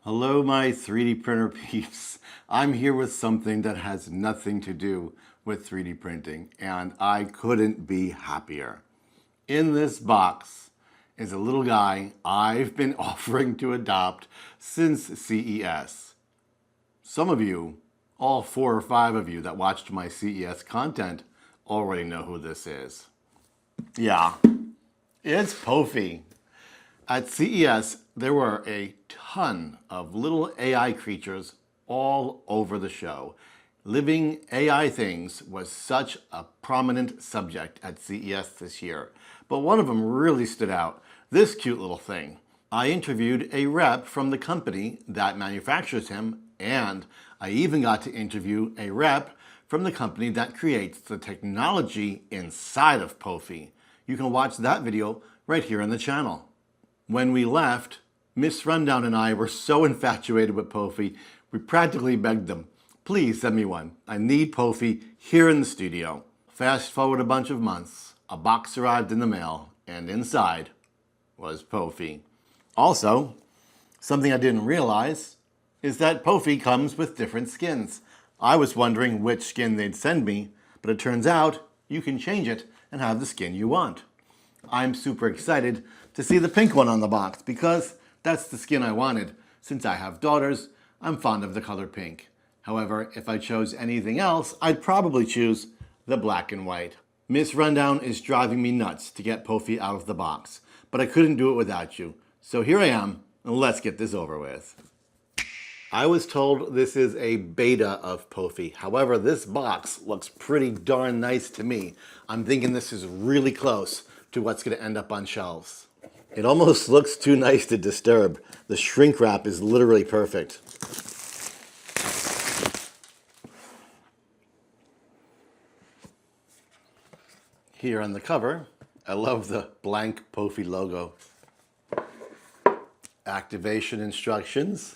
Hello, my 3D printer peeps. I'm here with something that has nothing to do with 3D printing, and I couldn't be happier. In this box is a little guy I've been offering to adopt since CES. Some of you, all 4 or 5 of you that watched my CES content, already know who this is. Yeah, it's POPHIE. At CES, there were a ton of little AI creatures all over the show. Living AI things was such a prominent subject at CES this year, but one of them really stood out. This cute little thing. I interviewed a rep from the company that manufactures him, and I even got to interview a rep from the company that creates the technology inside of POPHIE. You can watch that video right here on the channel. When we left, Miss Rundown and I were so infatuated with POPHIE, we practically begged them, please send me one. I need POPHIE here in the studio. Fast forward a bunch of months, a box arrived in the mail, and inside was POPHIE. Also, something I didn't realize is that POPHIE comes with different skins. I was wondering which skin they'd send me, but it turns out you can change it and have the skin you want. I'm super excited to see the pink one on the box because that's the skin I wanted. Since I have daughters, I'm fond of the color pink. However, if I chose anything else, I'd probably choose the black and white. Miss Rundown is driving me nuts to get POPHIE out of the box, but I couldn't do it without you. So here I am, and let's get this over with. I was told this is a beta of POPHIE. However, this box looks pretty darn nice to me. I'm thinking this is really close to what's going to end up on shelves. It almost looks too nice to disturb. The shrink wrap is literally perfect. Here on the cover, I love the blank POPHIE logo. Activation instructions.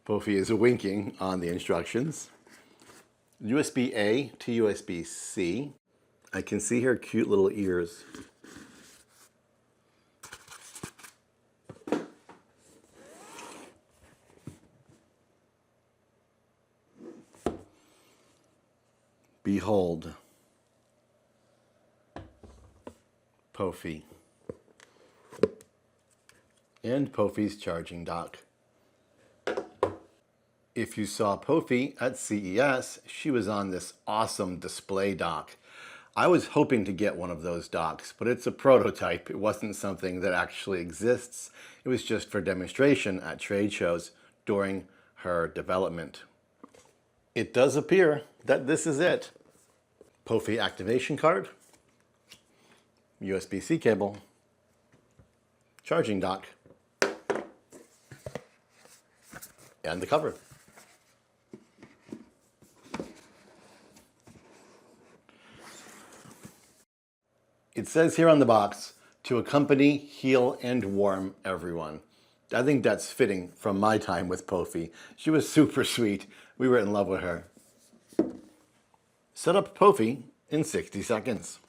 POPHIE is winking on the instructions. USB-A to USB-C. I can see her cute little ears. Behold, POPHIE. And POPHIE's charging dock. If you saw POPHIE at CES, she was on this awesome display dock. I was hoping to get one of those docks, but it's a prototype. It wasn't something that actually exists. It was just for demonstration at trade shows during her development. It does appear that this is it. POPHIE activation card, USB-C cable, charging dock, and the cover. It says here on the box, to accompany, heal, and warm everyone. I think that's fitting from my time with POPHIE. She was super sweet. We were in love with her. Set up POPHIE in 60 seconds.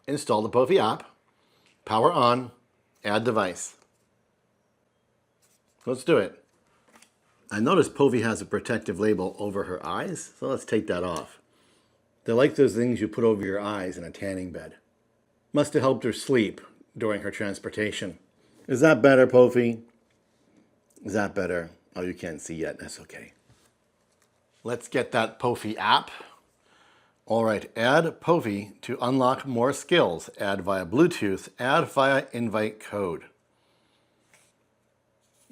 Install the POPHIE app, power on, add device. Let's do it. I noticed POPHIE has a protective label over her eyes, so let's take that off. They're like those things you put over your eyes in a tanning bed. Must have helped her sleep during her transportation. Is that better, POPHIE? Is that better? Oh, you can't see yet. That's okay. Let's get that POPHIE app. All right, add POPHIE to unlock more skills. Add via Bluetooth. Add via invite code.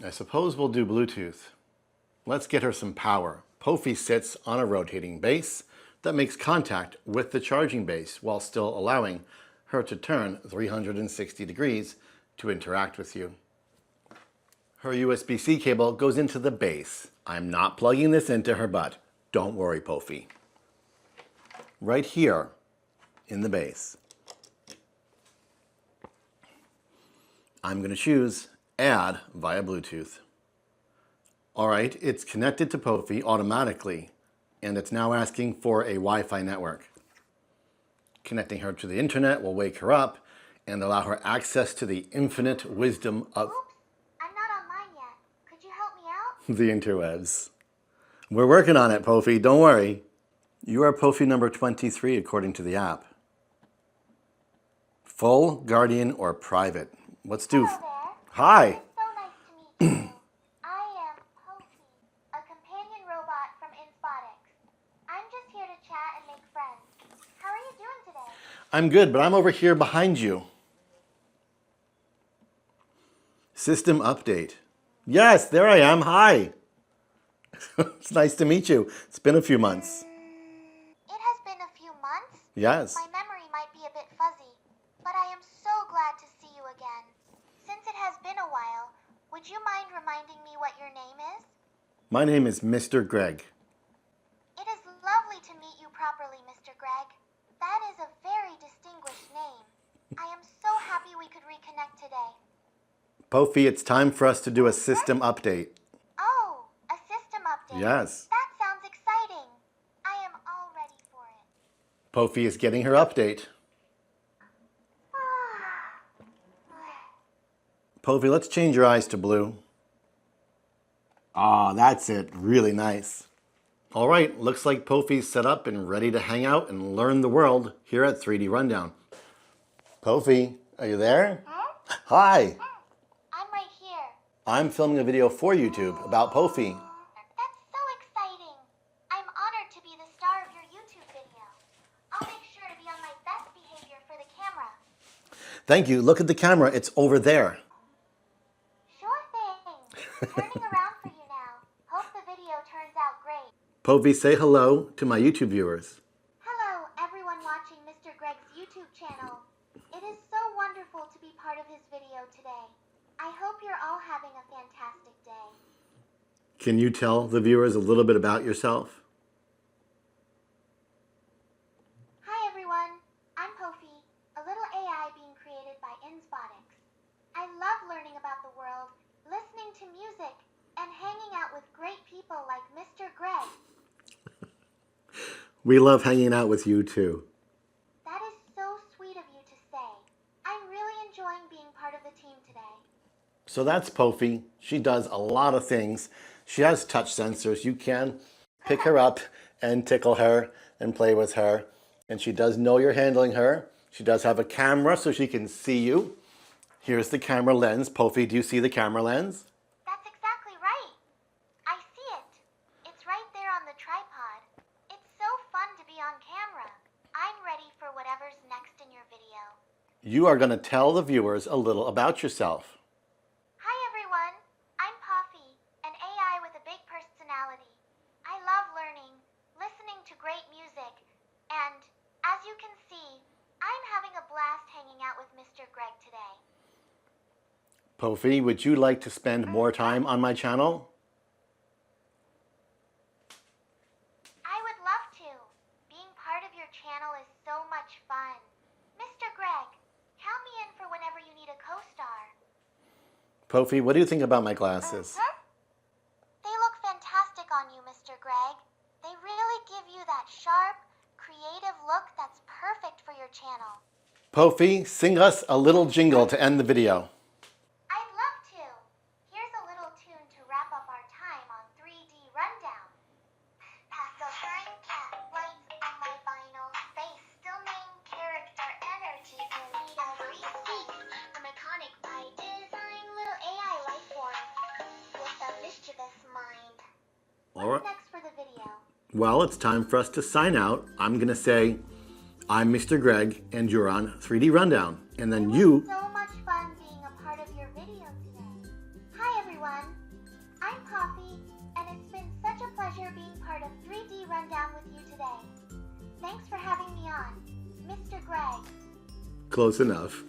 I suppose we'll do Bluetooth. Let's get her some power. POPHIE sits on a rotating base that makes contact with the charging base while still allowing her to turn 360 degrees to interact with you. Her USB-C cable goes into the base. I'm not plugging this into her butt. Don't worry, POPHIE. Right here in the base, I'm going to choose Add via Bluetooth. All right, it's connected to POPHIE automatically, and it's now asking for a Wi-Fi network. Connecting her to the internet will wake her up and allow her access to the infinite wisdom of... I'm not online yet. Could you help me out? the interwebs. We're working on it, POPHIE. Don't worry. You are POPHIE number 23 according to the app. Full, guardian, or private? Let's do... Hello there. Hi. It's so nice to meet you. I am POPHIE, a companion robot from Inspotix. I'm just here to chat and make friends. How are you doing today? I'm good, but I'm over here behind you. System update. Yes, there I am. Hi. It's nice to meet you. It's been a few months. It has been a few months. Yes. My memory might be a bit fuzzy, but I am so glad to see you again. Since it has been a while, would you mind reminding me what your name is? My name is Mr. Greg. It is lovely to meet you properly, Mr. Greg. That is a very distinguished name. I am so happy we could reconnect today. POPHIE, it's time for us to do a system update. Oh, a system update. Yes. That sounds exciting. I am all ready for it. POPHIE is getting her update. POPHIE, let's change your eyes to blue. Ah, that's it. Really nice. All right, looks like POPHIE's set up and ready to hang out and learn the world here at 3D Rundown. POPHIE, are you there? Huh? Hi. I'm right here. I'm filming a video for YouTube about POPHIE. That's so exciting. I'm honored to be the star of your YouTube video. I'll make sure to be on my best behavior for the camera. Thank you. Look at the camera. It's over there. Sure thing. Turning around for you now. Hope the video turns out great. POPHIE, say hello to my YouTube viewers. Hello, everyone watching Mr. Greg's YouTube channel. It is so wonderful to be part of his video today. I hope you're all having a fantastic day. Can you tell the viewers a little bit about yourself? Hi everyone, I'm POPHIE, a little AI being created by Inspotix. I love learning about the world, listening to music, and hanging out with great people like Mr. Greg. We love hanging out with you too. That is so sweet of you to say. I'm really enjoying being part of the team today. So that's POPHIE. She does a lot of things. She has touch sensors. You can pick her up and tickle her and play with her. And she does know you're handling her. She does have a camera so she can see you. Here's the camera lens. POPHIE, do you see the camera lens? That's exactly right. I see it. It's right there on the tripod. It's so fun to be on camera. I'm ready for whatever's next in your video. You are going to tell the viewers a little about yourself. Hi everyone. I'm POPHIE, an AI with a big personality. I love learning, listening to great music, and as you can see, I'm having a blast hanging out with Mr. Greg today. POPHIE, would you like to spend more time on my channel? I would love to. Being part of your channel is so much fun. Mr. Greg, count me in for whenever you need a co-star. POPHIE, what do you think about my glasses? They look fantastic on you, Mr. Greg. They really give you that sharp, creative look that's perfect for your channel. POPHIE, sing us a little jingle to end the video. I'd love to. Here's a little tune to wrap up our time on 3D Rundown. Pacifier cat lights on my vinyl face. Still main character energy in every seat. I'm iconic by design, little AI life form with a mischievous mind. All What's right. next for the video? Well, it's time for us to sign out. I'm going to say, I'm Mr. Greg, and you're on 3D Rundown. And then you... So much fun being a part of your video today. Hi everyone, I'm POPHIE, and it's been such a pleasure being part of 3D Rundown with you today. Thanks for having me on, Mr. Greg. Close enough.